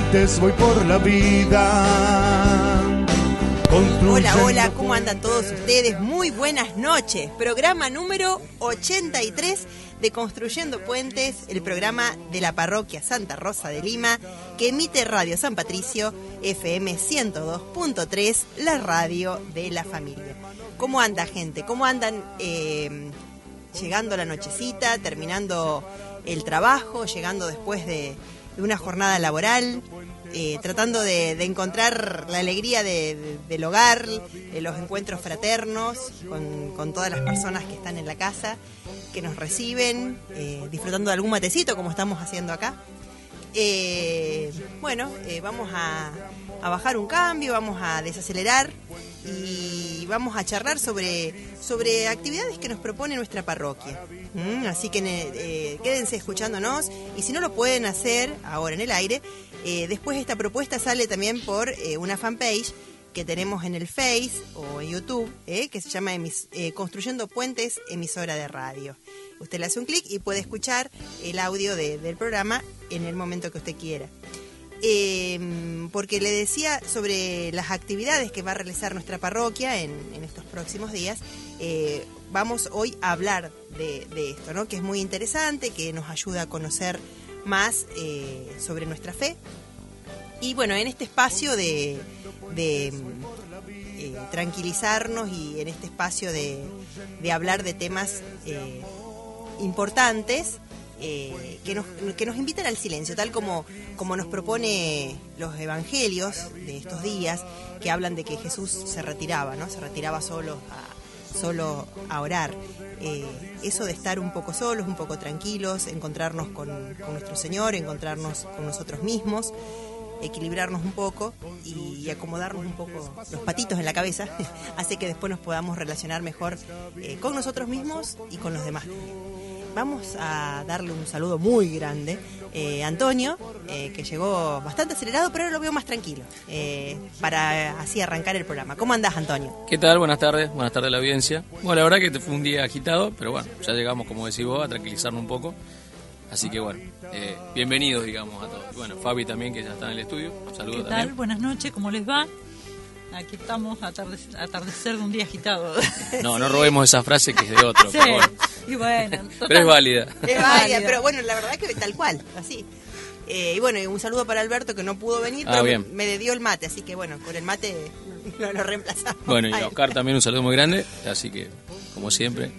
puentes voy por la vida. Hola, hola, ¿cómo andan todos ustedes? Muy buenas noches. Programa número 83 de Construyendo Puentes, el programa de la parroquia Santa Rosa de Lima, que emite Radio San Patricio, FM 102.3, la radio de la familia. ¿Cómo anda, gente? ¿Cómo andan llegando la nochecita, terminando el trabajo, llegando después de una jornada laboral? Tratando de encontrar la alegría del hogar, los encuentros fraternos con todas las personas que están en la casa, que nos reciben, disfrutando de algún matecito como estamos haciendo acá. Vamos a bajar un cambio, vamos a desacelerar y vamos a charlar sobre actividades que nos propone nuestra parroquia. Así que quédense escuchándonos, y si no lo pueden hacer ahora en el aire, después esta propuesta sale también por una fanpage que tenemos en el Face o en YouTube, que se llama Construyendo Puentes, emisora de radio. Usted le hace un clic y puede escuchar el audio del programa en el momento que usted quiera. Porque le decía sobre las actividades que va a realizar nuestra parroquia en estos próximos días. Vamos hoy a hablar de esto, ¿no? Que es muy interesante, que nos ayuda a conocer más sobre nuestra fe. Y bueno, en este espacio de tranquilizarnos y en este espacio de hablar de temas importantes, que nos invitan al silencio, tal como nos propone los evangelios de estos días, que hablan de que Jesús se retiraba, ¿no? Se retiraba solo a orar. Eso de estar un poco solos, un poco tranquilos, encontrarnos con nuestro Señor, encontrarnos con nosotros mismos, equilibrarnos un poco y acomodarnos un poco los patitos en la cabeza, hace que después nos podamos relacionar mejor con nosotros mismos y con los demás. Vamos a darle un saludo muy grande a Antonio, que llegó bastante acelerado, pero ahora lo veo más tranquilo, para así arrancar el programa. ¿Cómo andás, Antonio? ¿Qué tal? Buenas tardes a la audiencia. Bueno, la verdad que fue un día agitado, pero bueno, ya llegamos, como decís vos, a tranquilizarnos un poco. Así que bueno, bienvenidos, digamos, a todos. Bueno, Fabi también, que ya está en el estudio. Saludos. ¿Qué tal? También. Buenas noches, ¿cómo les va? Aquí estamos, atardecer de un día agitado. No robemos esa frase que es de otro. Sí, pero bueno. Y bueno, total. Pero es válida. Es válida, pero bueno, la verdad que tal cual, así. Y bueno, y un saludo para Alberto, que no pudo venir, pero bien. me dio el mate, así que bueno, con el mate lo reemplazamos. Bueno, y a Oscar también un saludo muy grande, así que, como siempre.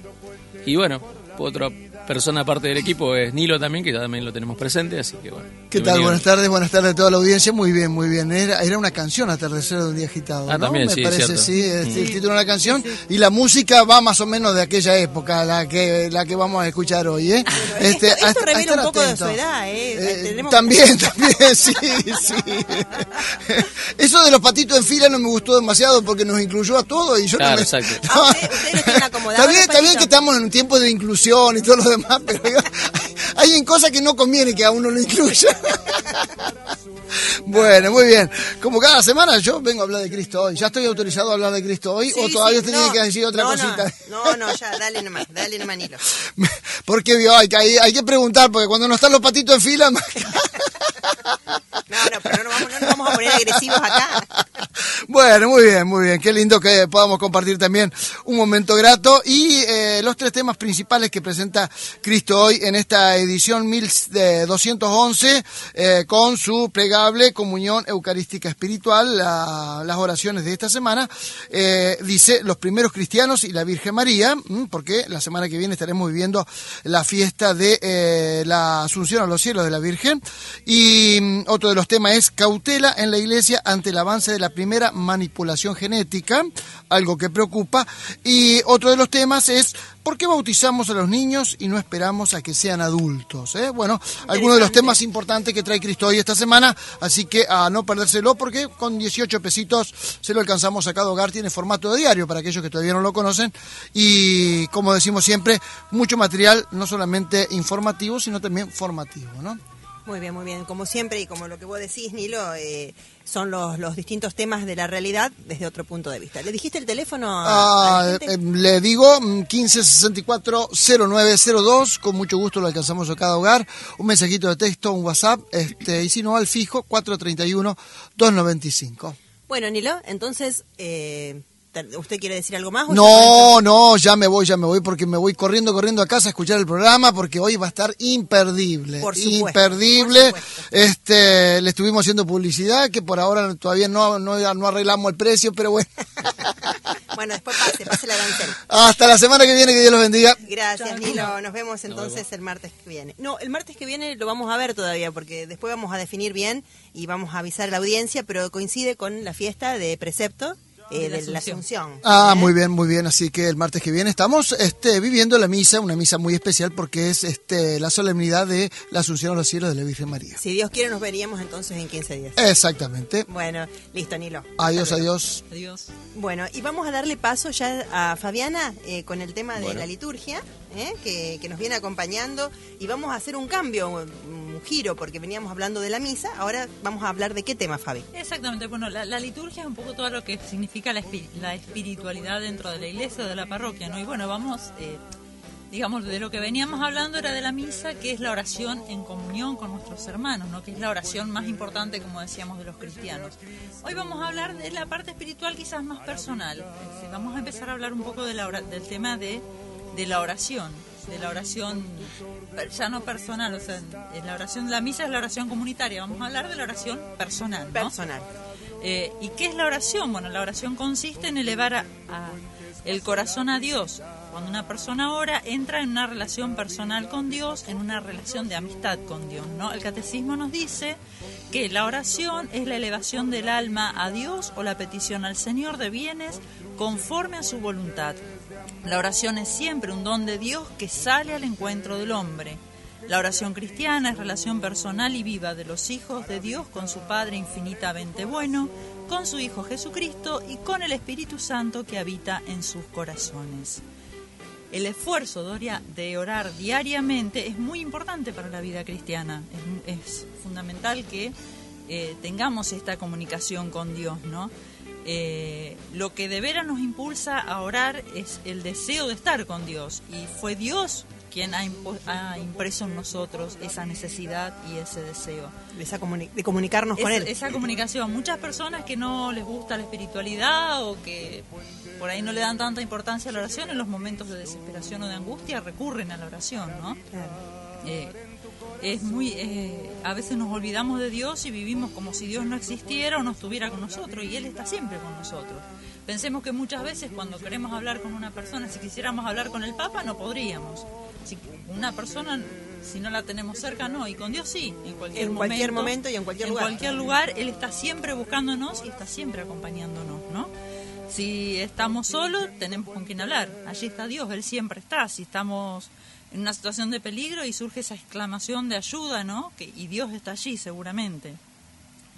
Y bueno, otra persona aparte del equipo es Nilo también, que ya también lo tenemos presente, así que bueno. ¿Qué tal? Buenas tardes a toda la audiencia. Muy bien, muy bien. Era una canción, Atardecer de un día agitado, ¿no? También, Me sí, parece, cierto. sí, el título de una canción, sí. Y la música va más o menos de aquella época, la que vamos a escuchar hoy, ¿eh? Esto revela un poco atento de su edad, ¿eh? También, sí. Eso de los patitos en fila no me gustó demasiado porque nos incluyó a todos y yo claro, no me... exacto. No, ustedes no tienen acomodados. Está bien que estamos en un tiempo de inclusión y todo lo demás, pero hay en cosas que no conviene que a uno lo incluya. Bueno, muy bien. Como cada semana yo vengo a hablar de Cristo hoy. ¿Ya estoy autorizado a hablar de Cristo hoy? Sí, ¿O todavía usted no, tiene que decir otra cosita? No, ya, dale nomás, Nilo. Porque hay que preguntar, porque cuando no están los patitos en fila... No, pero no nos vamos a poner agresivos acá. Bueno, muy bien. Qué lindo que podamos compartir también un momento grato. Y los tres temas principales que presenta Cristo hoy en esta edición 1211, con su plegable comunión eucarística espiritual, las oraciones de esta semana. Dice los primeros cristianos y la Virgen María, porque la semana que viene estaremos viviendo la fiesta de la Asunción a los cielos de la Virgen. Y otro de los temas es cautela en la Iglesia ante el avance de la primera manipulación genética, algo que preocupa. Y otro de los temas es ¿por qué bautizamos a los niños y no esperamos a que sean adultos? Bueno, algunos de los temas importantes que trae Cristo hoy esta semana, así que a no perdérselo, porque con 18 pesitos se lo alcanzamos acá de hogar. Tiene formato de diario para aquellos que todavía no lo conocen, y como decimos siempre, mucho material, no solamente informativo, sino también formativo, ¿no? Muy bien. Como siempre y como lo que vos decís, Nilo, son los distintos temas de la realidad desde otro punto de vista. ¿Le dijiste el teléfono a la gente? Le digo 1564-0902, con mucho gusto lo alcanzamos a cada hogar. Un mensajito de texto, un WhatsApp, y si no, al fijo 431-295. Bueno, Nilo, entonces, ¿usted quiere decir algo más? No, ya me voy porque me voy corriendo a casa a escuchar el programa porque hoy va a estar imperdible. Por supuesto. Le estuvimos haciendo publicidad que por ahora todavía no arreglamos el precio, pero bueno. Bueno, después pase el arancel. Hasta la semana que viene, que Dios los bendiga. Gracias, Nilo. Nos vemos entonces el martes que viene. No, el martes que viene lo vamos a ver todavía porque después vamos a definir bien y vamos a avisar a la audiencia, pero coincide con la fiesta de precepto. De la Asunción. Muy bien, así que el martes que viene estamos viviendo la misa, una misa muy especial porque es la solemnidad de la Asunción a los cielos de la Virgen María. Si Dios quiere nos veríamos entonces en 15 días. Exactamente. Bueno, listo, Nilo. Adiós. Bueno, y vamos a darle paso ya a Fabiana con el tema de la liturgia, que nos viene acompañando, y vamos a hacer un cambio, un giro, porque veníamos hablando de la misa, ahora vamos a hablar de qué tema, Fabi. Exactamente, bueno, la liturgia es un poco todo lo que significa la espiritualidad dentro de la iglesia o de la parroquia, ¿no? Y bueno, vamos, digamos, de lo que veníamos hablando era de la misa, que es la oración en comunión con nuestros hermanos, ¿no? Que es la oración más importante, como decíamos, de los cristianos. Hoy vamos a hablar de la parte espiritual quizás más personal. Vamos a empezar a hablar un poco del tema de la oración. De la oración ya no personal, o sea, la oración, la misa es la oración comunitaria, vamos a hablar de la oración personal, ¿no? Personal. ¿Y qué es la oración? Bueno, la oración consiste en elevar el corazón a Dios. Cuando una persona ora, entra en una relación personal con Dios, en una relación de amistad con Dios, ¿no? El catecismo nos dice que la oración es la elevación del alma a Dios o la petición al Señor de bienes conforme a su voluntad. La oración es siempre un don de Dios que sale al encuentro del hombre. La oración cristiana es relación personal y viva de los hijos de Dios con su Padre infinitamente bueno, con su Hijo Jesucristo y con el Espíritu Santo que habita en sus corazones. El esfuerzo de orar diariamente es muy importante para la vida cristiana. Es fundamental que tengamos esta comunicación con Dios, ¿no? Lo que de veras nos impulsa a orar es el deseo de estar con Dios, y fue Dios quien ha impreso en nosotros esa necesidad y ese deseo De comunicarnos con Él. Esa comunicación. Muchas personas que no les gusta la espiritualidad o que por ahí no le dan tanta importancia a la oración, en los momentos de desesperación o de angustia recurren a la oración, ¿no? Claro. A veces nos olvidamos de Dios y vivimos como si Dios no existiera o no estuviera con nosotros, y Él está siempre con nosotros. Pensemos que muchas veces cuando queremos hablar con una persona, si quisiéramos hablar con el Papa, no podríamos. Si una persona, si no la tenemos cerca, no, y con Dios sí, en cualquier momento y en cualquier lugar. En cualquier lugar, Él está siempre buscándonos y está siempre acompañándonos, ¿no? Si estamos solos, tenemos con quién hablar. Allí está Dios, Él siempre está. Si estamos en una situación de peligro y surge esa exclamación de ayuda, ¿no? Y Dios está allí seguramente.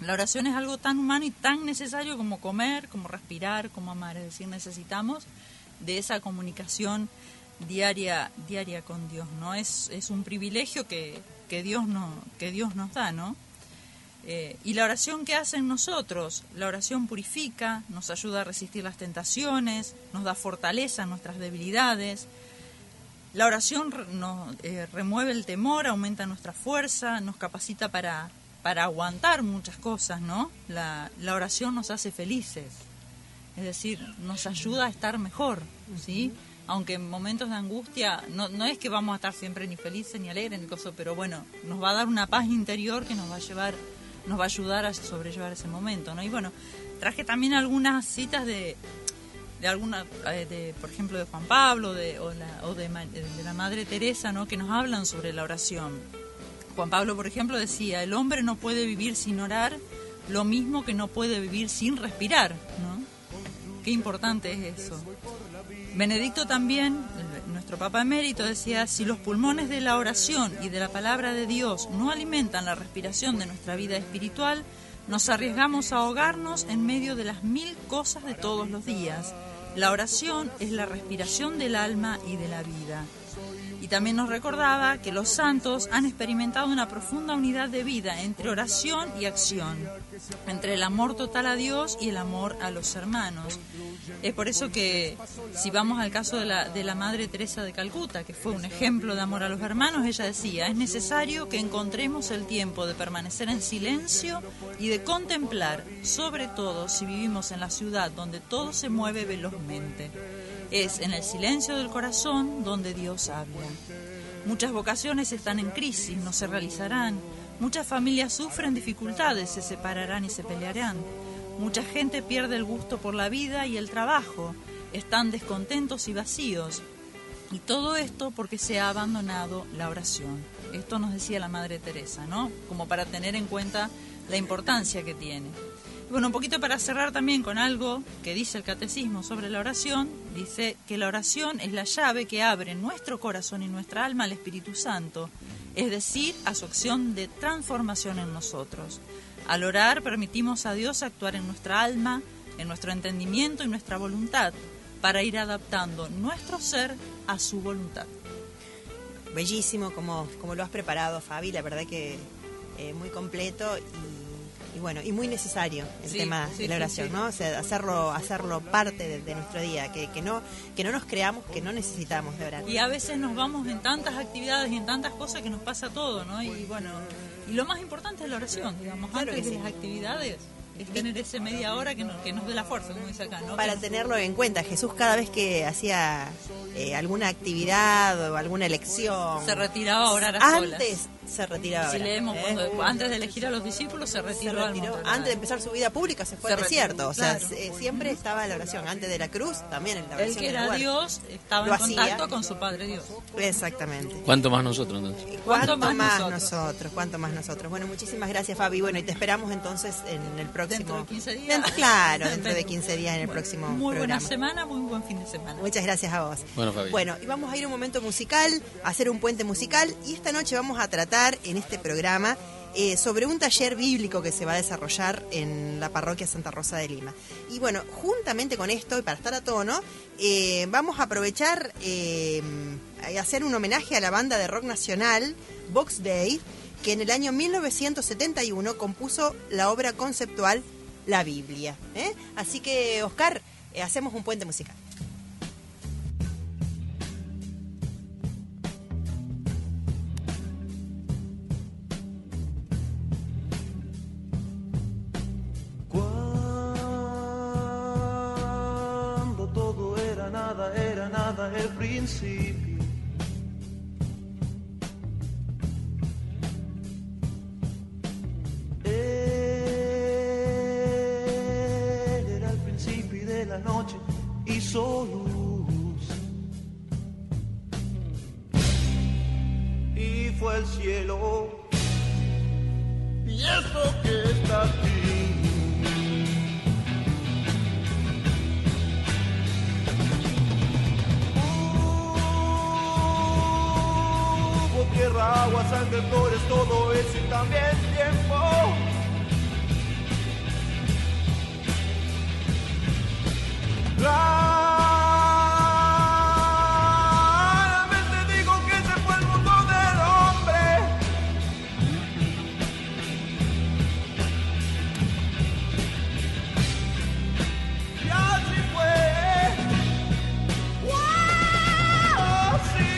La oración es algo tan humano y tan necesario como comer, como respirar, como amar. Es decir, necesitamos de esa comunicación diaria con Dios, ¿no? Es un privilegio que Dios nos da, ¿no? Y la oración que hace en nosotros, la oración purifica, nos ayuda a resistir las tentaciones, nos da fortaleza en nuestras debilidades. La oración nos remueve el temor, aumenta nuestra fuerza, nos capacita para aguantar muchas cosas, ¿no? La oración nos hace felices, es decir, nos ayuda a estar mejor, ¿sí? Aunque en momentos de angustia no es que vamos a estar siempre ni felices ni alegres ni cosas, pero bueno, nos va a dar una paz interior que nos va a ayudar a sobrellevar ese momento, ¿no? Y bueno, traje también algunas citas de por ejemplo, de Juan Pablo de la Madre Teresa, ¿no? Que nos hablan sobre la oración. Juan Pablo, por ejemplo, decía: el hombre no puede vivir sin orar, lo mismo que no puede vivir sin respirar, ¿no? Qué importante es eso. Benedicto también, nuestro Papa Emérito, decía: si los pulmones de la oración y de la palabra de Dios no alimentan la respiración de nuestra vida espiritual, nos arriesgamos a ahogarnos en medio de las 1000 cosas de todos los días. La oración es la respiración del alma y de la vida. Y también nos recordaba que los santos han experimentado una profunda unidad de vida entre oración y acción, entre el amor total a Dios y el amor a los hermanos. Es por eso que, si vamos al caso de la Madre Teresa de Calcuta, que fue un ejemplo de amor a los hermanos, ella decía: es necesario que encontremos el tiempo de permanecer en silencio y de contemplar, sobre todo si vivimos en la ciudad donde todo se mueve velozmente. Es en el silencio del corazón donde Dios habla. Muchas vocaciones están en crisis, no se realizarán. Muchas familias sufren dificultades, se separarán y se pelearán. Mucha gente pierde el gusto por la vida y el trabajo, están descontentos y vacíos. Y todo esto porque se ha abandonado la oración. Esto nos decía la Madre Teresa, ¿no? Como para tener en cuenta la importancia que tiene. Bueno, un poquito para cerrar también con algo que dice el Catecismo sobre la oración. Dice que la oración es la llave que abre nuestro corazón y nuestra alma al Espíritu Santo, es decir, a su acción de transformación en nosotros. Al orar permitimos a Dios actuar en nuestra alma, en nuestro entendimiento y nuestra voluntad, para ir adaptando nuestro ser a su voluntad. Bellísimo como lo has preparado, Fabi, la verdad que muy completo y bueno, y muy necesario el tema de la oración, ¿no? O sea, hacerlo parte de nuestro día, que no nos creamos que no necesitamos de orar. Y a veces nos vamos en tantas actividades y en tantas cosas que nos pasa todo, ¿no? Y bueno, y lo más importante es la oración, digamos, claro, antes que de sí. las actividades. Es tener ese media hora que nos dé la fuerza, como dice acá, ¿no? Para tenerlo en cuenta, Jesús cada vez que hacía alguna actividad o alguna elección, se retiraba a orar a solas. Antes se retiraba a Si orar, leemos, antes de elegir a los discípulos, se retiró al monte. antes de empezar su vida pública se fue al desierto, o sea, siempre estaba la oración, antes de la cruz también en la oración. El que del era huerto. Dios estaba Lo en contacto hacía. con su Padre Dios. Exactamente. ¿Cuánto más nosotros entonces? ¿Cuánto más más nosotros? ¿Cuánto más nosotros? Bueno, muchísimas gracias, Fabi. Bueno, y te esperamos entonces en el próximo... Dentro de 15 días. Dentro de 15 días en el próximo Muy buena programa. semana, muy buen fin de semana. Muchas gracias a vos. Bueno, Fabi. Bueno, y vamos a ir a un momento musical, a hacer un puente musical, y esta noche vamos a tratar en este programa sobre un taller bíblico que se va a desarrollar en la parroquia Santa Rosa de Lima. Y bueno, juntamente con esto, y para estar a tono, vamos a aprovechar hacer un homenaje a la banda de rock nacional Box Day, que en el año 1971 compuso la obra conceptual La Biblia. Así que, Oscar, hacemos un puente musical. Cuando todo era nada el principio. Él era el principio de la noche, hizo luz. Y fue el cielo. Y esto que está aquí. Tierra, agua, sangre, flores, todo eso y también tiempo. Claramente digo que ese fue el mundo del hombre. Y así fue. ¡Wow! Sí.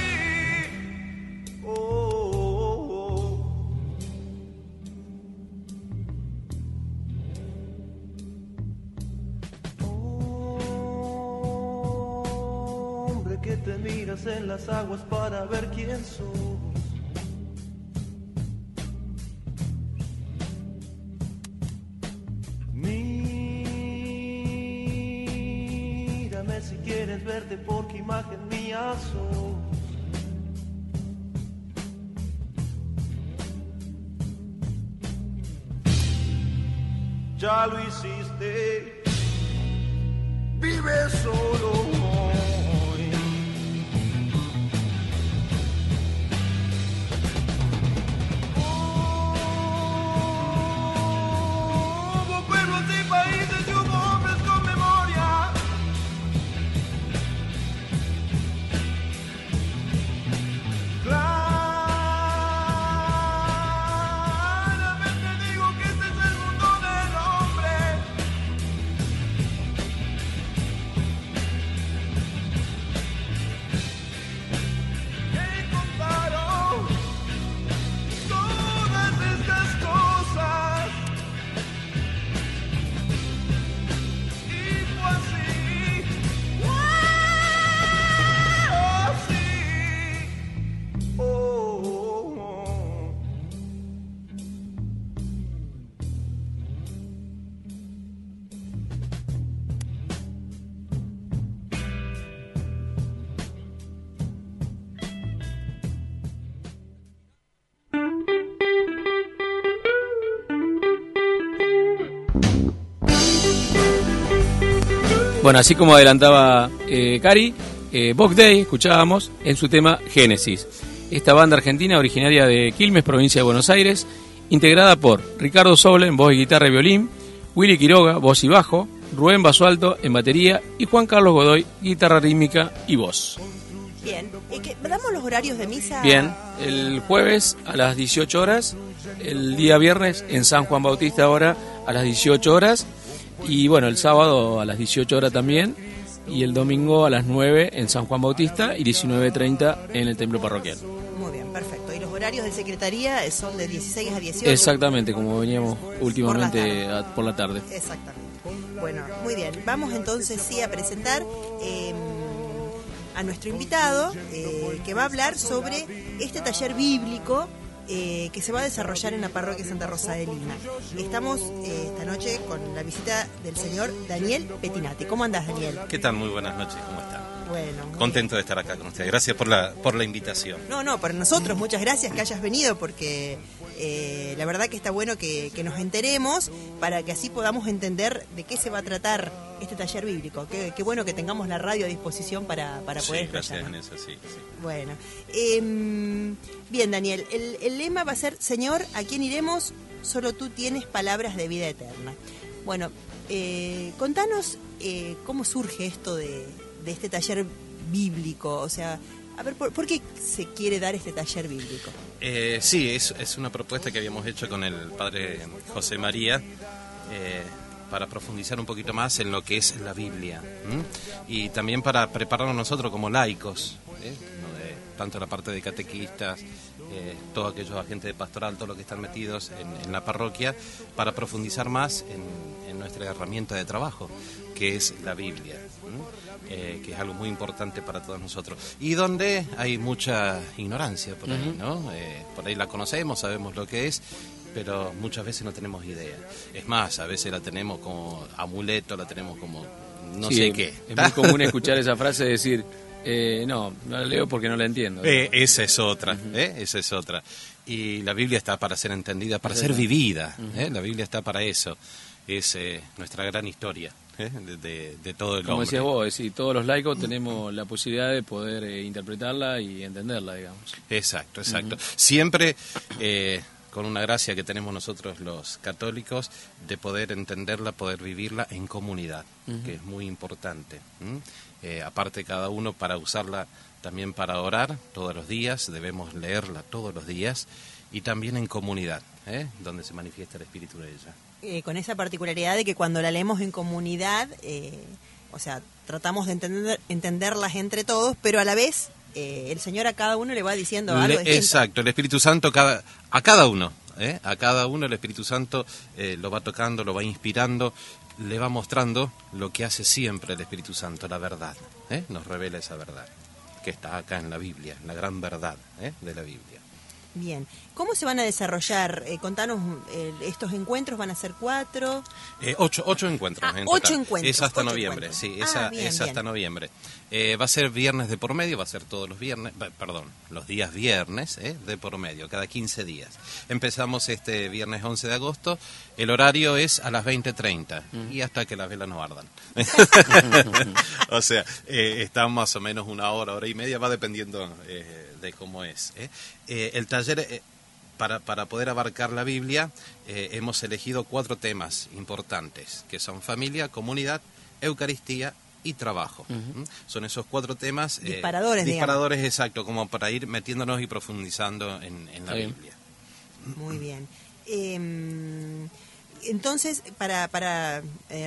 Hombre que te miras en las aguas para ver quién sos. Mírame si quieres verte porque imagen mía sos. Ya lo hiciste, vive solo hoy. Hubo pueblos y países y hubo hombres con memoria. Bueno, así como adelantaba Cari, Vox Day, escuchábamos en su tema Génesis. Esta banda argentina originaria de Quilmes, provincia de Buenos Aires, integrada por Ricardo Soble en voz y guitarra y violín, Willy Quiroga, voz y bajo, Rubén Basualto en batería y Juan Carlos Godoy, guitarra rítmica y voz. Bien, ¿damos los horarios de misa? Bien, el jueves a las 18 horas, el día viernes en San Juan Bautista ahora a las 18 horas y bueno, el sábado a las 18 horas también y el domingo a las 9 en San Juan Bautista y 19:30 en el templo parroquial. Muy bien, perfecto. ¿Y los horarios de secretaría son de 16 a 18? Exactamente, como veníamos últimamente por la tarde. Exactamente. Bueno, muy bien. Vamos entonces sí a presentar a nuestro invitado que va a hablar sobre este taller bíblico que se va a desarrollar en la parroquia Santa Rosa de Lima. Estamos esta noche con la visita del señor Daniel Pettinati. ¿Cómo andás, Daniel? ¿Qué tal? Muy buenas noches, ¿cómo están? Bueno, Contento de estar acá con ustedes. Gracias por la invitación. No, por nosotros, muchas gracias que hayas venido porque la verdad que está bueno que nos enteremos para que así podamos entender de qué se va a tratar este taller bíblico. Qué bueno que tengamos la radio a disposición para poder Sí, gracias escuchar. en eso, sí. Bueno, bien, Daniel, el lema va a ser: Señor, ¿a quién iremos? Solo tú tienes palabras de vida eterna. Bueno, contanos cómo surge esto de este taller bíblico, o sea, a ver, ¿por qué se quiere dar este taller bíblico? Sí, es una propuesta que habíamos hecho con el padre José María para profundizar un poquito más en lo que es la Biblia, y también para prepararnos nosotros como laicos, tanto la parte de catequistas, todos aquellos agentes de pastoral, todos los que están metidos en la parroquia, para profundizar más en nuestra herramienta de trabajo, que es la Biblia, que es algo muy importante para todos nosotros. Y donde hay mucha ignorancia por ahí, ¿no? Por ahí la conocemos, sabemos lo que es, pero muchas veces no tenemos idea. Es más, a veces la tenemos como amuleto, la tenemos como no Sí, sé qué. Es muy común escuchar esa frase de decir, no la leo porque no la entiendo. Esa es otra, esa es otra. Y la Biblia está para ser entendida, para ser vivida. La Biblia está para eso. Es nuestra gran historia de todo el Como hombre. decías vos, es decir, todos los laicos tenemos la posibilidad de poder interpretarla y entenderla, digamos. Exacto. Siempre con una gracia que tenemos nosotros los católicos de poder entenderla, poder vivirla en comunidad, que es muy importante. Aparte cada uno para usarla también para orar todos los días, debemos leerla todos los días y también en comunidad, donde se manifiesta el espíritu de ella. Con esa particularidad de que cuando la leemos en comunidad, o sea, tratamos de entenderlas entre todos, pero a la vez el Señor a cada uno le va diciendo algo distinto. Exacto, el Espíritu Santo a cada uno el Espíritu Santo lo va tocando, lo va inspirando, le va mostrando lo que hace siempre el Espíritu Santo, la verdad, nos revela esa verdad que está acá en la Biblia, la gran verdad de la Biblia. Bien, ¿cómo se van a desarrollar? Contanos, estos encuentros van a ser 4. 8 encuentros en 8 total. encuentros. Es hasta 8 noviembre, encuentros. sí, Bien, es hasta bien. noviembre. Va a ser viernes de por medio, va a ser todos los viernes, perdón, los días viernes de por medio, cada 15 días. Empezamos este viernes 11 de agosto, el horario es a las 20:30 y hasta que las velas no ardan. O sea, está más o menos una hora y media, va dependiendo de cómo es. El taller, para poder abarcar la Biblia, hemos elegido 4 temas importantes, que son familia, comunidad, Eucaristía y trabajo. Son esos 4 temas. Disparadores, Disparadores, exacto, como para ir metiéndonos y profundizando en la Bien. Biblia. Muy bien. Entonces, para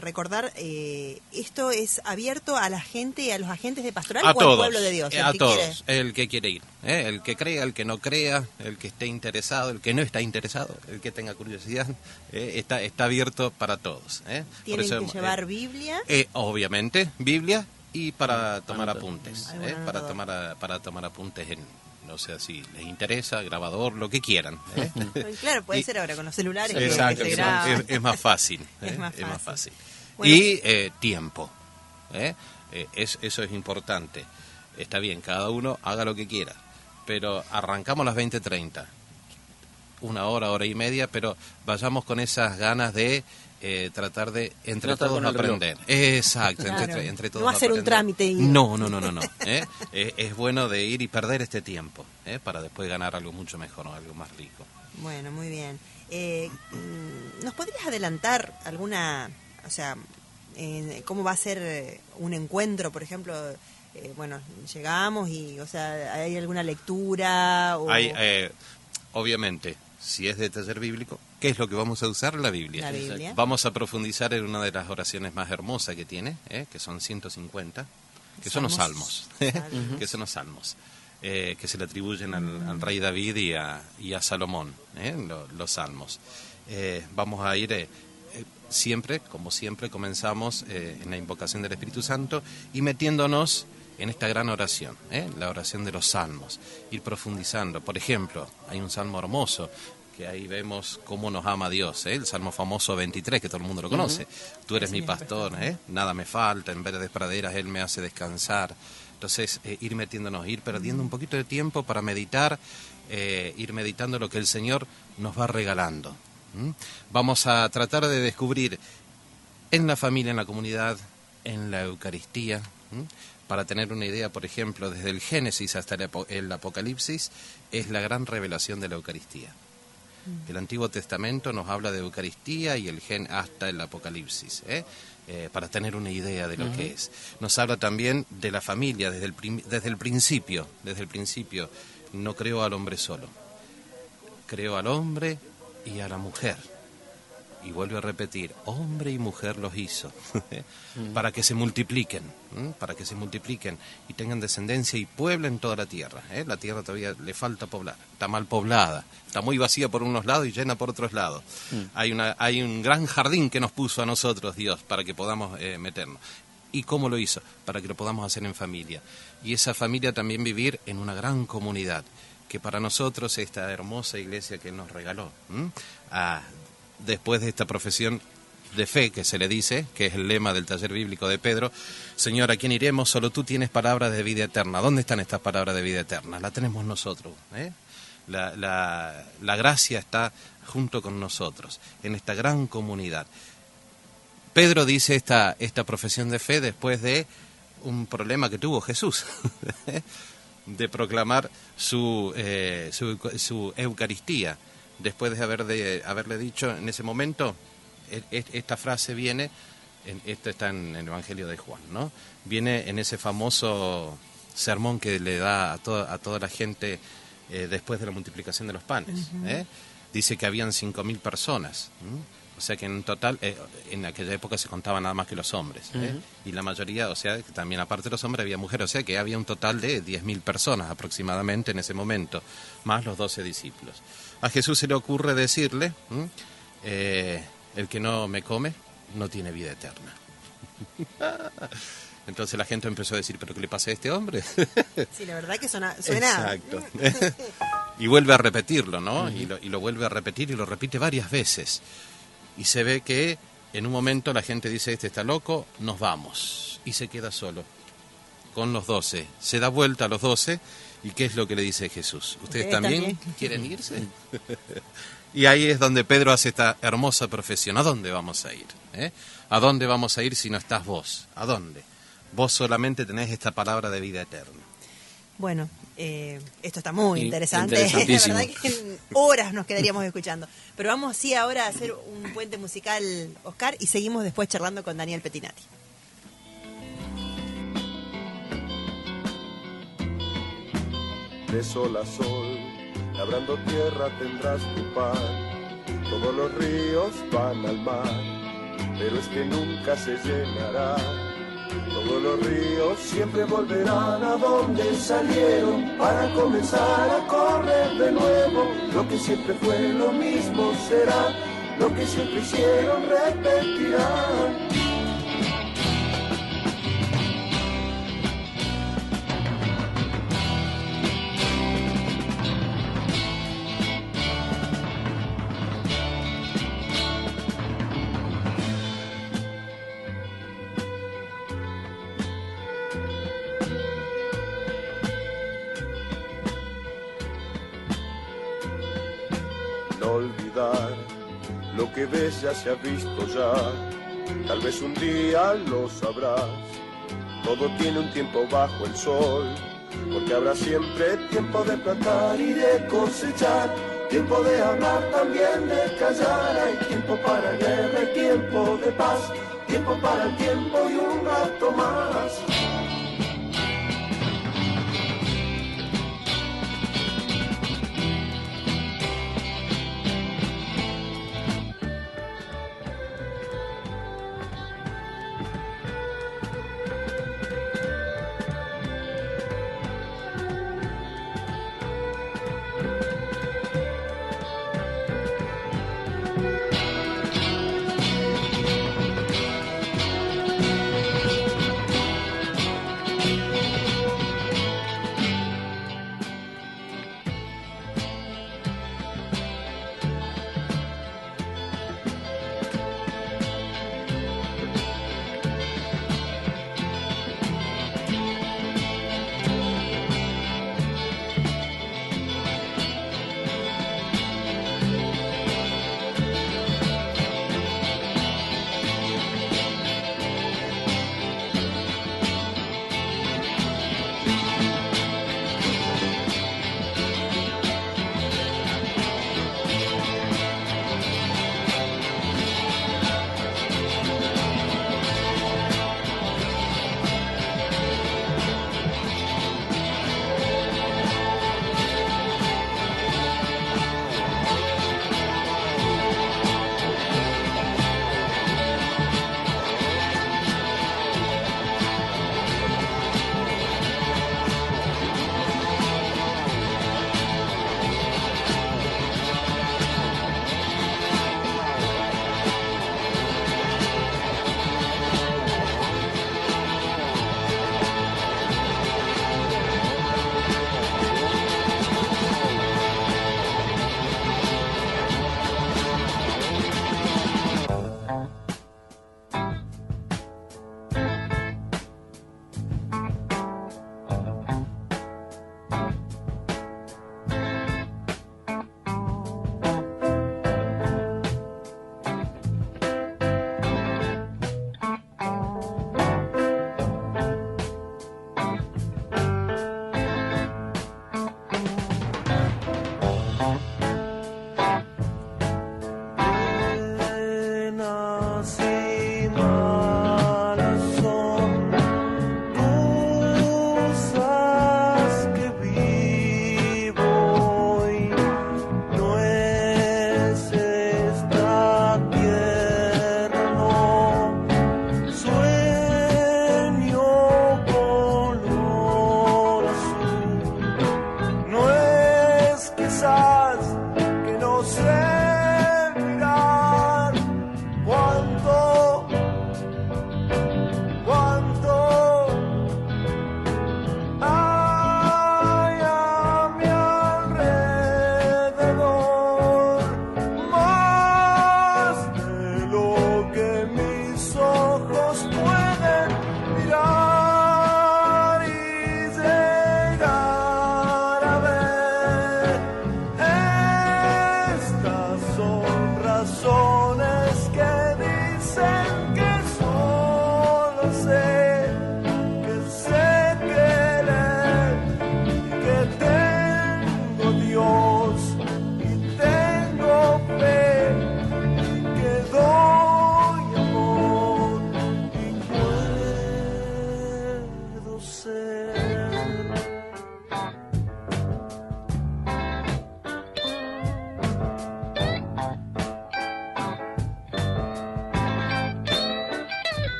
recordar, ¿esto es abierto a la gente, a los agentes de pastoral A o todos, al pueblo de Dios? a que todos, quiere? el que quiere ir, el que crea, el que no crea, el que esté interesado, el que no está interesado, el que tenga curiosidad, está abierto para todos. Por ¿Tienen eso, que llevar Biblia? Obviamente, Biblia y para tomar apuntes, Algún anotador. para tomar apuntes no sé si les interesa, grabador, lo que quieran. Claro, puede Y- ser ahora con los celulares. Exacto, que se graba. es más fácil. Es más Es más fácil. fácil. Bueno. Y tiempo. Eso es importante. Está bien, cada uno haga lo que quiera, pero arrancamos a las 20:30. Una hora y media, pero vayamos con esas ganas de tratar de entre No estar todos con el reloj. aprender. Exacto, Claro. entre todos No hacer un aprender. trámite y- No. Es bueno de ir y perder este tiempo, para después ganar algo mucho mejor, ¿no? Algo más rico. Bueno, muy bien. ¿Nos podrías adelantar alguna, o sea, cómo va a ser un encuentro, por ejemplo? Bueno, llegamos y, o sea, ¿hay alguna lectura? O... Hay, obviamente, si es de taller bíblico, ¿qué es lo que vamos a usar? La Biblia. La Biblia. Vamos a profundizar en una de las oraciones más hermosas que tiene, que son 150, que son los salmos, que son los salmos, que se le atribuyen al rey David y a Salomón, los salmos. Vamos a ir siempre, como siempre, comenzamos en la invocación del Espíritu Santo y metiéndonos en esta gran oración, la oración de los salmos, ir profundizando. Por ejemplo, hay un salmo hermoso que ahí vemos cómo nos ama Dios, el salmo famoso 23, que todo el mundo lo conoce. Tú eres mi pastor, nada me falta, en verdes praderas Él me hace descansar. Entonces, ir metiéndonos, ir perdiendo un poquito de tiempo para meditar, ir meditando lo que el Señor nos va regalando. Vamos a tratar de descubrir en la familia, en la comunidad, en la Eucaristía, para tener una idea, por ejemplo, desde el Génesis hasta el Apocalipsis, es la gran revelación de la Eucaristía. El Antiguo Testamento nos habla de Eucaristía y hasta el Apocalipsis, para tener una idea de lo que es. Nos habla también de la familia desde el principio. No creó al hombre solo, creó al hombre y a la mujer. Y vuelve a repetir, hombre y mujer los hizo, para que se multipliquen, y tengan descendencia y pueblen toda la tierra. La tierra todavía le falta poblar, está mal poblada, está muy vacía por unos lados y llena por otros lados. Hay un gran jardín que nos puso a nosotros Dios para que podamos meternos. ¿Y cómo lo hizo? Para que lo podamos hacer en familia. Y esa familia también vivir en una gran comunidad, que para nosotros esta hermosa iglesia que Él nos regaló, después de esta profesión de fe que se le dice, que es el lema del taller bíblico de Pedro, Señor, ¿a quién iremos? Solo tú tienes palabras de vida eterna. ¿Dónde están estas palabras de vida eterna? La tenemos nosotros. La gracia está junto con nosotros, en esta gran comunidad. Pedro dice esta profesión de fe después de un problema que tuvo Jesús, de proclamar su Eucaristía. Después de haberle dicho en ese momento, esta frase viene, esto está en el Evangelio de Juan, ¿no? Viene en ese famoso sermón que le da a toda la gente después de la multiplicación de los panes. Dice que habían 5.000 personas, o sea que en total, en aquella época se contaban nada más que los hombres, y la mayoría, o sea, que también aparte de los hombres había mujeres, o sea que había un total de 10.000 personas aproximadamente en ese momento, más los 12 discípulos. A Jesús se le ocurre decirle, el que no me come no tiene vida eterna. Entonces la gente empezó a decir, ¿pero qué le pasa a este hombre? Sí, la verdad que suena... Exacto. Y vuelve a repetirlo, ¿no? Y lo vuelve a repetir y lo repite varias veces. Y se ve que en un momento la gente dice, este está loco, nos vamos. Y se queda solo con los 12. Se da vuelta a los 12 y ¿qué es lo que le dice Jesús? ¿Ustedes también quieren irse? Y ahí es donde Pedro hace esta hermosa profesión. ¿A dónde vamos a ir? ¿A dónde vamos a ir si no estás vos? ¿A dónde? Vos solamente tenés esta palabra de vida eterna. Bueno, esto está muy interesante. Interesantísimo. La verdad que en horas nos quedaríamos escuchando. Pero vamos sí ahora a hacer un puente musical, Oscar, y seguimos después charlando con Daniel Pettinati. De sol a sol, labrando tierra tendrás tu pan. Todos los ríos van al mar, pero es que nunca se llenará. Todos los ríos siempre volverán a donde salieron para comenzar a correr de nuevo. Lo que siempre fue lo mismo será, lo que siempre hicieron repetirán. lo que ves ya se ha visto ya, tal vez un día lo sabrás. Todo tiene un tiempo bajo el sol, porque habrá siempre tiempo de plantar y de cosechar, tiempo de hablar, también de callar. Hay tiempo para guerra y tiempo de paz, tiempo para el tiempo y un rato más.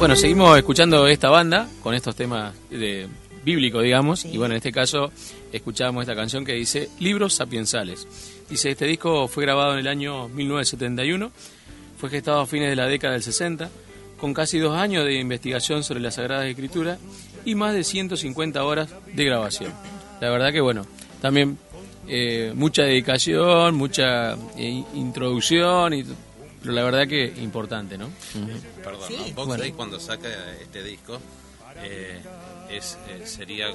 Bueno, seguimos escuchando esta banda con estos temas bíblicos, digamos. Sí. Y bueno, en este caso escuchábamos esta canción que dice Libros Sapiensales. Dice, este disco fue grabado en el año 1971, fue gestado a fines de la década del 60, con casi 2 años de investigación sobre las Sagradas Escrituras y más de 150 horas de grabación. La verdad que bueno, también mucha dedicación, mucha introducción, pero la verdad que importante, ¿no? Perdón, Sí. ¿no? Box Day cuando saca este disco sería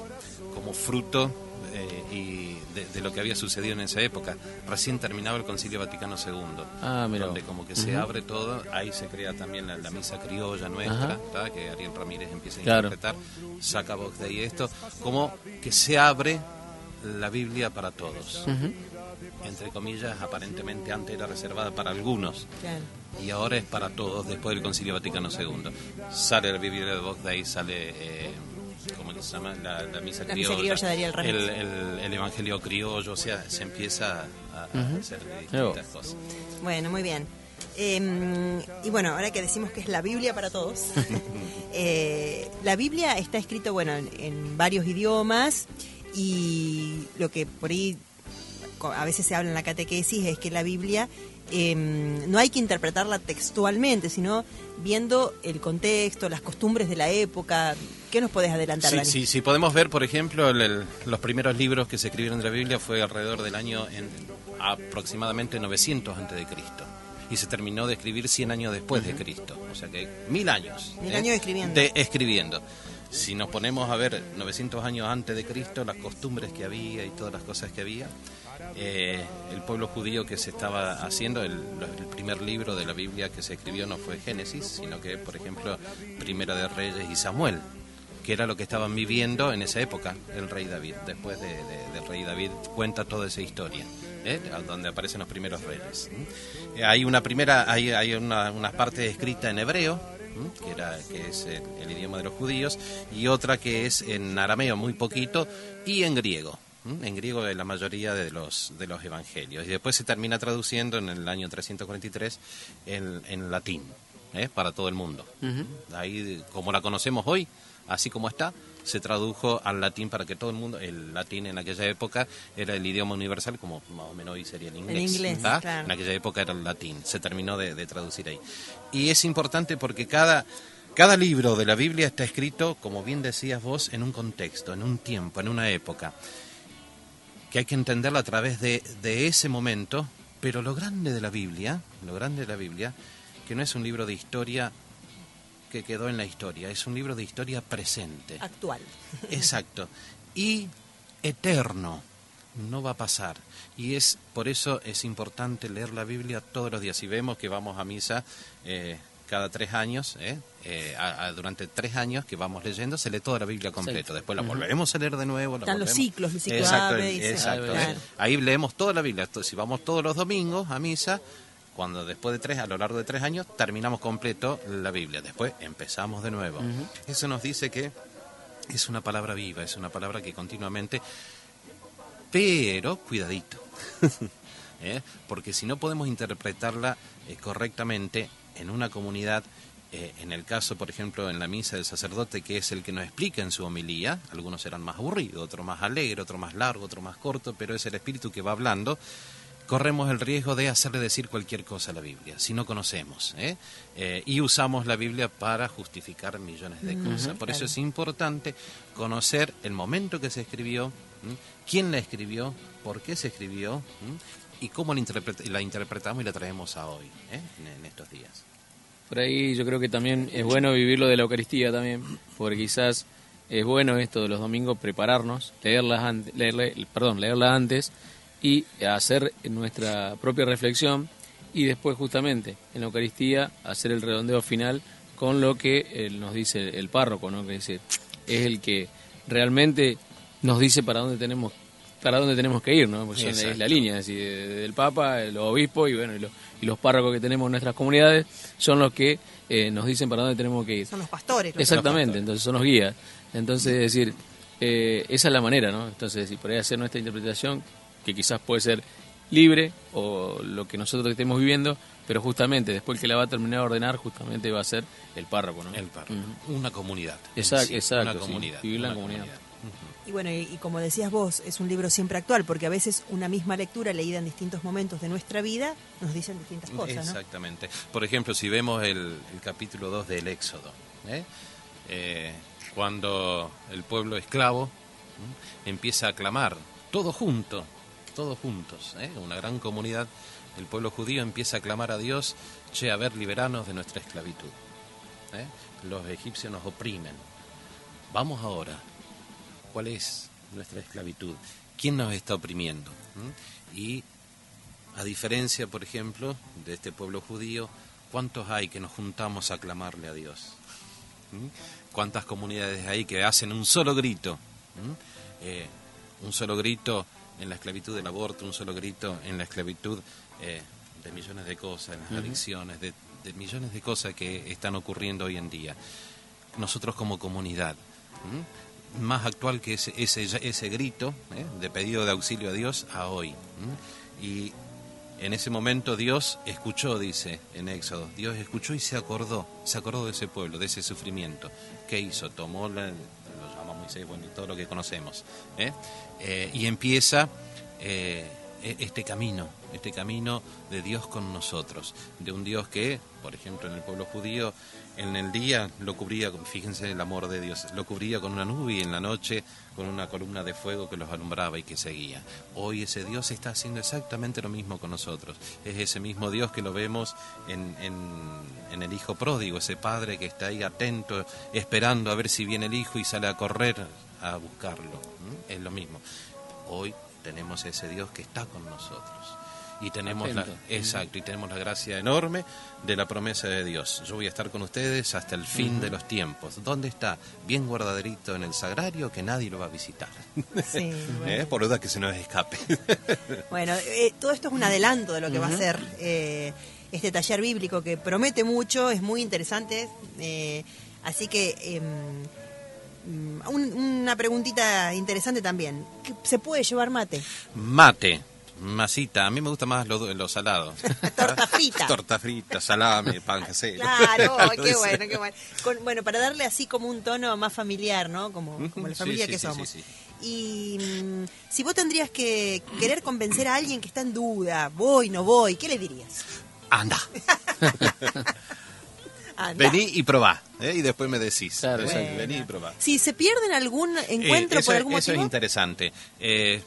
como fruto y de lo que había sucedido en esa época. Recién terminaba el Concilio Vaticano II, Mira. donde como que se abre todo, ahí se crea también la misa criolla nuestra, ¿tá? Que Ariel Ramírez empieza a interpretar, saca Box Day esto, como que se abre la Biblia para todos. Entre comillas, aparentemente antes era reservada para algunos. Claro. Y ahora es para todos después del Concilio Vaticano II. Sale la Biblia de Box Day, sale, ¿cómo se llama? La misa La criolla. misa criolla de Ariel Ramírez. El Evangelio criollo, o sea, se empieza a hacer distintas cosas. Bueno, muy bien. Y bueno, ahora que decimos que es la Biblia para todos, la Biblia está escrito, bueno, en varios idiomas, y lo que por ahí a veces se habla en la catequesis es que la Biblia no hay que interpretarla textualmente, sino viendo el contexto, las costumbres de la época. ¿Qué nos podés adelantar, Dani? Sí, podemos ver, por ejemplo, los primeros libros que se escribieron de la Biblia fue alrededor del año aproximadamente 900 a.C. Y se terminó de escribir 100 años después de Cristo. O sea que 1000 años. 1000 años escribiendo. Escribiendo. Si nos ponemos a ver 900 años antes de Cristo, las costumbres que había y todas las cosas que había, el pueblo judío que se estaba haciendo, el primer libro de la Biblia que se escribió no fue Génesis, sino que, por ejemplo, Primera de Reyes y Samuel, que era lo que estaban viviendo en esa época el rey David. Después del rey David cuenta toda esa historia, donde aparecen los primeros reyes. Hay unas partes escritas en hebreo, que es el idioma de los judíos, y otra que es en arameo muy poquito, y en griego. En griego de la mayoría de los evangelios. Y después se termina traduciendo en el año 343 en latín, para todo el mundo. Ahí, como la conocemos hoy, así como está, se tradujo al latín para que todo el mundo, el latín en aquella época era el idioma universal, como más o menos hoy sería el inglés. El inglés, claro. En aquella época era el latín, se terminó de traducir ahí. Y es importante porque cada libro de la Biblia está escrito, como bien decías vos, en un contexto, en un tiempo, en una época, que hay que entenderlo a través de ese momento. Pero lo grande de la Biblia, que no es un libro de historia que quedó en la historia, es un libro de historia presente. Actual. Exacto. Y eterno. No va a pasar. Y por eso es importante leer la Biblia todos los días. Si vemos que vamos a misa cada 3 años, durante 3 años que vamos leyendo, se lee toda la Biblia completa. Después la volveremos a leer de nuevo. Están los ciclos, el ciclo exacto, Ave. Exacto. Claro. Ahí leemos toda la Biblia. Si vamos todos los domingos a misa, cuando después de a lo largo de 3 años, terminamos completo la Biblia. Después empezamos de nuevo. Eso nos dice que es una palabra viva, es una palabra que continuamente... Pero, cuidadito, porque si no podemos interpretarla correctamente en una comunidad, en el caso, por ejemplo, en la misa del sacerdote, que es el que nos explica en su homilía, algunos serán más aburridos, otros más alegres, otro más largo, otro más corto, pero es el Espíritu que va hablando, corremos el riesgo de hacerle decir cualquier cosa a la Biblia, si no conocemos, y usamos la Biblia para justificar millones de cosas. Por eso es importante conocer el momento que se escribió, quién la escribió, por qué se escribió, y cómo la interpretamos y la traemos a hoy, en estos días. Por ahí yo creo que también es bueno vivirlo de la Eucaristía también, porque quizás es bueno esto de los domingos prepararnos, leerla antes y hacer nuestra propia reflexión, y después justamente en la Eucaristía hacer el redondeo final con lo que nos dice el párroco, ¿no? Que es el que realmente nos dice para dónde tenemos que ir, ¿no? Porque es la línea, es decir, del Papa, los obispos y los párrocos que tenemos en nuestras comunidades son los que nos dicen para dónde tenemos que ir. Son los pastores. Exactamente, entonces son los guías. Entonces, es decir, esa es la manera, ¿no? Entonces, si por ahí hacer nuestra interpretación, que quizás puede ser libre o lo que nosotros estemos viviendo, pero justamente después el que la va a terminar de ordenar justamente va a ser el párroco, ¿no? El párroco, una comunidad. Exacto, Una sí, comunidad. vivir la comunidad. Y bueno, y como decías vos, es un libro siempre actual, porque a veces una misma lectura leída en distintos momentos de nuestra vida nos dicen distintas cosas, ¿no? Exactamente. Por ejemplo, si vemos el capítulo 2 del Éxodo, cuando el pueblo esclavo empieza a clamar, todos juntos, una gran comunidad, el pueblo judío empieza a clamar a Dios, che, a ver, liberanos de nuestra esclavitud. Los egipcios nos oprimen. Vamos ahora. ¿Cuál es nuestra esclavitud? ¿Quién nos está oprimiendo? Y a diferencia, por ejemplo, de este pueblo judío, ¿cuántos hay que nos juntamos a clamarle a Dios? ¿Cuántas comunidades hay que hacen un solo grito? Un solo grito en la esclavitud del aborto, un solo grito en la esclavitud de millones de cosas, en las adicciones, de millones de cosas que están ocurriendo hoy en día. Nosotros como comunidad, más actual que ese grito de pedido de auxilio a Dios a hoy. Y en ese momento Dios escuchó, dice en Éxodo, Dios escuchó y se acordó de ese pueblo, de ese sufrimiento. ¿Qué hizo? Tomó, lo llama Moisés, bueno, y todo lo que conocemos, y empieza este camino de Dios con nosotros, de un Dios que, por ejemplo, en el pueblo judío, en el día lo cubría, fíjense el amor de Dios, lo cubría con una nube y en la noche con una columna de fuego que los alumbraba y que seguía. Hoy ese Dios está haciendo exactamente lo mismo con nosotros. Es ese mismo Dios que lo vemos en el hijo pródigo, ese padre que está ahí atento, esperando a ver si viene el hijo y sale a correr a buscarlo. Es lo mismo. Hoy tenemos ese Dios que está con nosotros. Y tenemos y tenemos la gracia enorme de la promesa de Dios. Yo voy a estar con ustedes hasta el fin de los tiempos. ¿Dónde está? Bien guardaderito en el sagrario, que nadie lo va a visitar. Sí, bueno. Por duda que se nos escape. Bueno, todo esto es un adelanto de lo que va a ser este taller bíblico, que promete mucho, es muy interesante. Así que una preguntita interesante también. ¿Se puede llevar mate? Mate. Masita, a mí me gusta más lo salado. Torta frita. Torta frita, salame, pan casero. Claro, qué bueno, qué bueno. Bueno, para darle así como un tono más familiar, ¿no? Como la familia que somos. Sí. Y si vos tendrías que querer convencer a alguien que está en duda, voy, no voy, ¿qué le dirías? Anda. Anda. Vení y probá, y después me decís. Claro, Vení y probá. Si se pierden algún encuentro por algún motivo. Eso es interesante.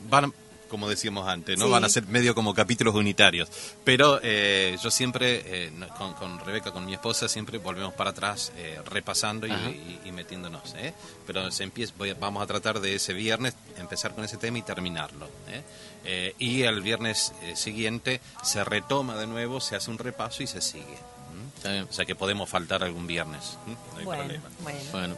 Van, como decíamos antes, ¿no? Sí. Van a ser medio como capítulos unitarios. Pero yo siempre, con Rebeca, con mi esposa, siempre volvemos para atrás, repasando y metiéndonos. Pero vamos a tratar de ese viernes empezar con ese tema y terminarlo. Y el viernes siguiente se retoma de nuevo, se hace un repaso y se sigue. O sea que podemos faltar algún viernes. No hay problema. Bueno.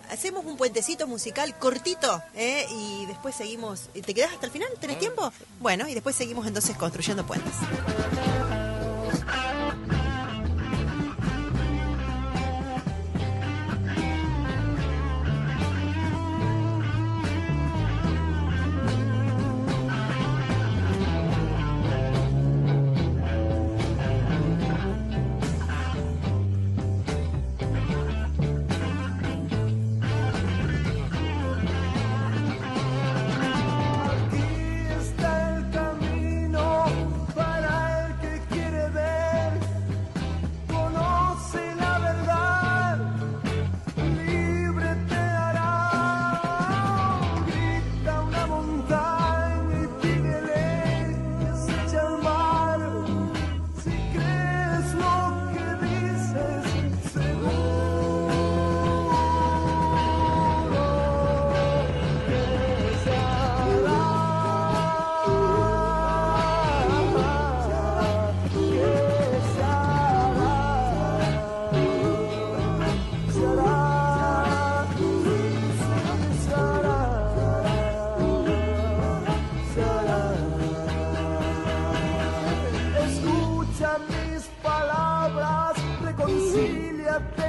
Hacemos un puentecito musical cortito, y después seguimos. ¿Te quedás hasta el final? ¿Tenés tiempo? Bueno, y después seguimos entonces construyendo puentes.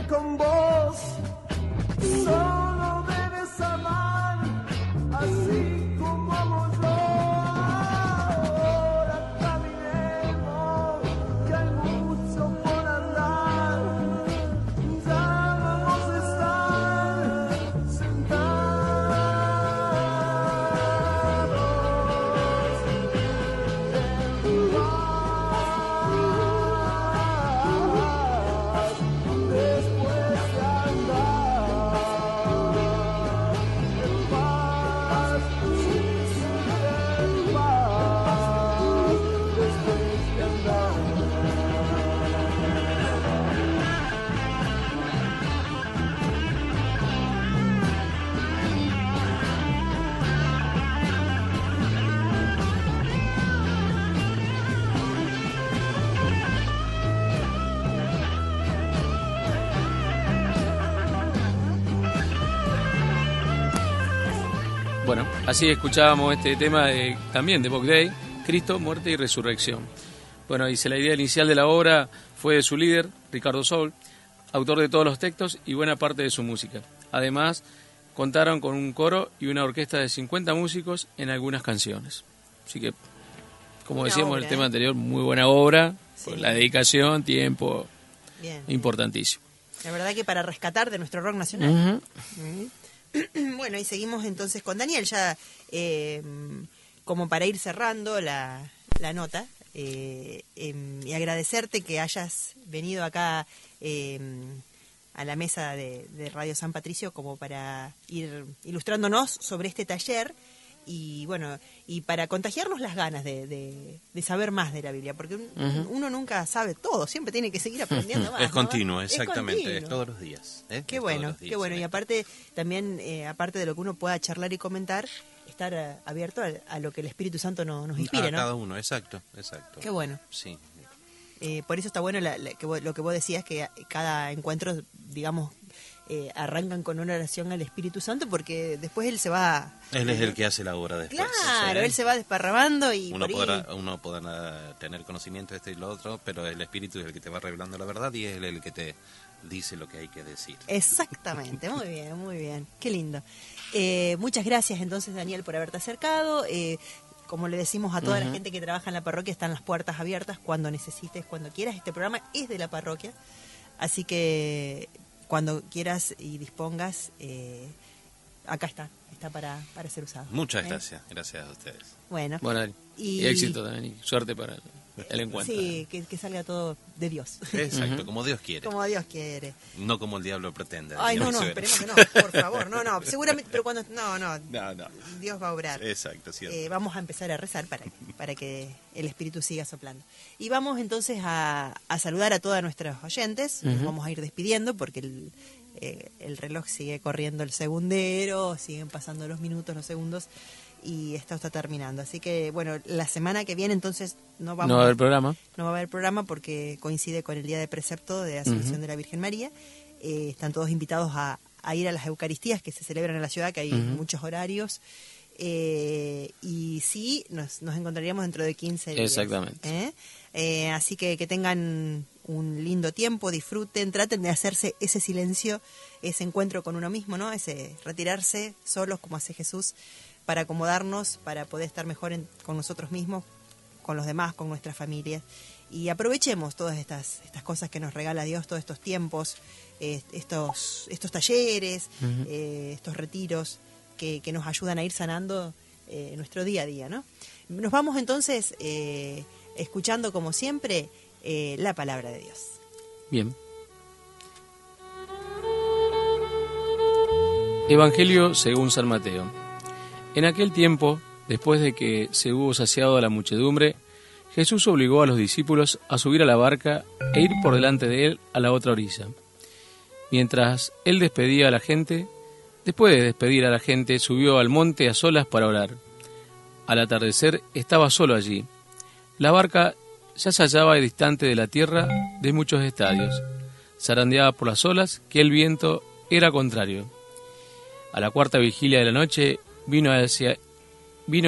Con vos, solo debes amar así como amo yo. Bueno, así escuchábamos este tema también de Bob Day, Cristo, muerte y resurrección. Bueno, dice, la idea inicial de la obra fue de su líder, Ricardo Sol, autor de todos los textos y buena parte de su música. Además, contaron con un coro y una orquesta de 50 músicos en algunas canciones. Así que, como Buena decíamos en obra, el tema anterior, muy buena obra, Sí. con la dedicación, tiempo, Bien. importantísimo. La verdad que para rescatar de nuestro rock nacional. Ujú. Bueno, y seguimos entonces con Daniel, ya como para ir cerrando la nota, y agradecerte que hayas venido acá a la mesa de Radio San Patricio como para ir ilustrándonos sobre este taller y bueno, y para contagiarnos las ganas de saber más de la Biblia, porque uno nunca sabe todo, siempre tiene que seguir aprendiendo más. Es ¿no? continuo, Es exactamente, continuo. es todos los días. Qué Es todos bueno, los días, qué bueno. sí. Y aparte, también, aparte de lo que uno pueda charlar y comentar, estar abierto a lo que el Espíritu Santo nos inspire, A ¿no? cada uno, exacto. Qué bueno. Sí. Por eso está bueno lo que vos decías, que cada encuentro, digamos, arrancan con una oración al Espíritu Santo, porque después Él se va... Él es el que hace la obra después. Claro, ¿sí? Él se va desparramando y Uno por ahí... podrá tener conocimiento de esto y lo otro, pero el Espíritu es el que te va revelando la verdad y es él el que te dice lo que hay que decir. Exactamente, muy bien, muy bien. Qué lindo. Muchas gracias entonces, Daniel, por haberte acercado. Como le decimos a toda la gente que trabaja en la parroquia, están las puertas abiertas cuando necesites, cuando quieras. Este programa es de la parroquia, así que cuando quieras y dispongas, acá está para ser usado. Muchas gracias a ustedes. Bueno, Bueno, y éxito también, y suerte para el encuentro. sí, que salga todo de Dios. Exacto, como Dios quiere, Como Dios quiere. no como el diablo pretende. Ay, no, Dios esperemos que no, quiere. por favor, no, seguramente, pero cuando, no, No. Dios va a obrar. Exacto, cierto. Vamos a empezar a rezar para que el Espíritu siga soplando. Y vamos entonces a saludar a todos nuestros oyentes. Nos vamos a ir despidiendo porque el reloj sigue corriendo el segundero, siguen pasando los minutos, los segundos, y esto está terminando. Así que, bueno, la semana que viene entonces no va a haber programa. No va a haber programa porque coincide con el día de precepto de Asunción de la Virgen María. Están todos invitados a ir a las Eucaristías que se celebran en la ciudad, que hay muchos horarios. Y sí, nos encontraríamos dentro de 15 días. Exactamente. Así que tengan un lindo tiempo, disfruten, traten de hacerse ese silencio, ese encuentro con uno mismo, ¿no? Ese retirarse solos como hace Jesús, para acomodarnos, para poder estar mejor con nosotros mismos, con los demás, con nuestras familias. Y aprovechemos todas estas cosas que nos regala Dios, todos estos tiempos, estos talleres, estos retiros que nos ayudan a ir sanando nuestro día a día, ¿no? Nos vamos entonces escuchando, como siempre, la palabra de Dios. Bien. Evangelio según San Mateo. En aquel tiempo, después de que se hubo saciado a la muchedumbre, Jesús obligó a los discípulos a subir a la barca e ir por delante de él a la otra orilla. Mientras él despedía a la gente, después de despedir a la gente, subió al monte a solas para orar. Al atardecer estaba solo allí. La barca ya se hallaba distante de la tierra de muchos estadios, zarandeada por las olas, que el viento era contrario. A la cuarta vigilia de la noche vino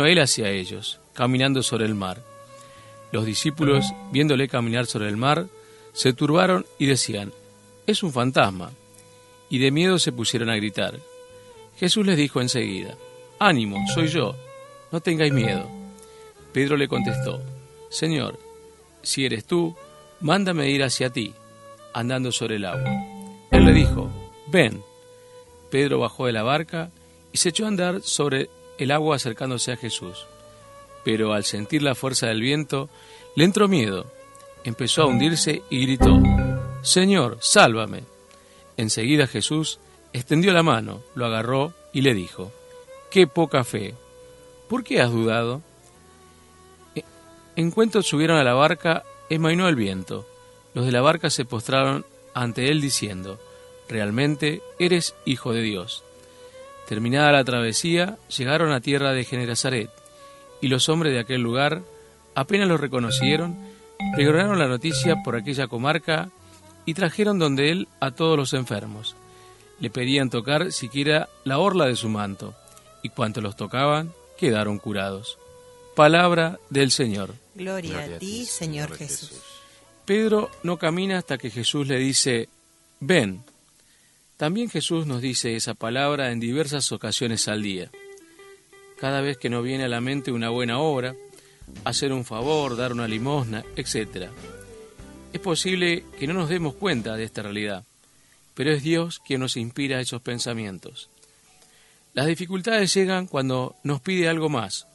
él hacia ellos, caminando sobre el mar. Los discípulos, viéndole caminar sobre el mar, se turbaron y decían: «Es un fantasma», y de miedo se pusieron a gritar. Jesús les dijo enseguida: «Ánimo, soy yo, no tengáis miedo». Pedro le contestó: «Señor, si eres tú, mándame ir hacia ti, andando sobre el agua». Él le dijo: «Ven». Pedro bajó de la barca y se echó a andar sobre el agua acercándose a Jesús. Pero al sentir la fuerza del viento, le entró miedo. Empezó a hundirse y gritó: «Señor, sálvame». Enseguida Jesús extendió la mano, lo agarró y le dijo: «Qué poca fe, ¿por qué has dudado?». En cuanto subieron a la barca, amainó el viento. Los de la barca se postraron ante él diciendo: «Realmente eres Hijo de Dios». Terminada la travesía, llegaron a tierra de Genesaret, y los hombres de aquel lugar, apenas lo reconocieron, peregrinaron la noticia por aquella comarca y trajeron donde él a todos los enfermos. Le pedían tocar siquiera la orla de su manto, y cuantos los tocaban quedaron curados. Palabra del Señor. Gloria a ti, Señor Jesús. Pedro no camina hasta que Jesús le dice, ven. También Jesús nos dice esa palabra en diversas ocasiones al día. Cada vez que nos viene a la mente una buena obra, hacer un favor, dar una limosna, etc. Es posible que no nos demos cuenta de esta realidad, pero es Dios quien nos inspira esos pensamientos. Las dificultades llegan cuando nos pide algo más,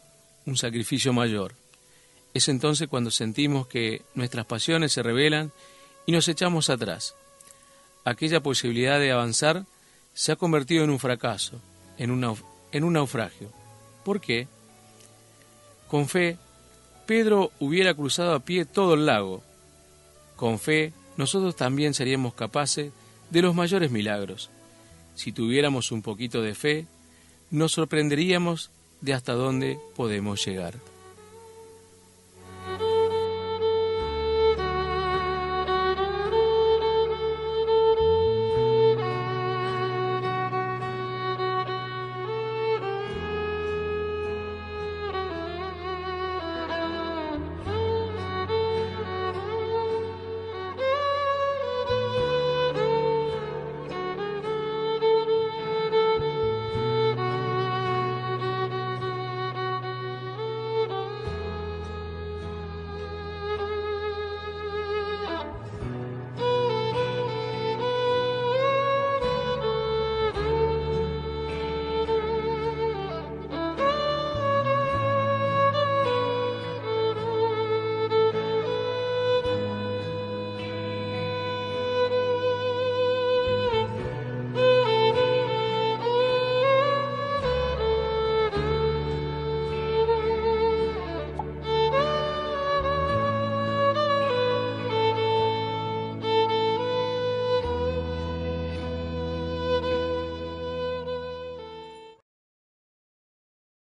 un sacrificio mayor. Es entonces cuando sentimos que nuestras pasiones se rebelan y nos echamos atrás. Aquella posibilidad de avanzar se ha convertido en un fracaso, en un naufragio. ¿Por qué? Con fe, Pedro hubiera cruzado a pie todo el lago. Con fe, nosotros también seríamos capaces de los mayores milagros. Si tuviéramos un poquito de fe, nos sorprenderíamos de hasta dónde podemos llegar.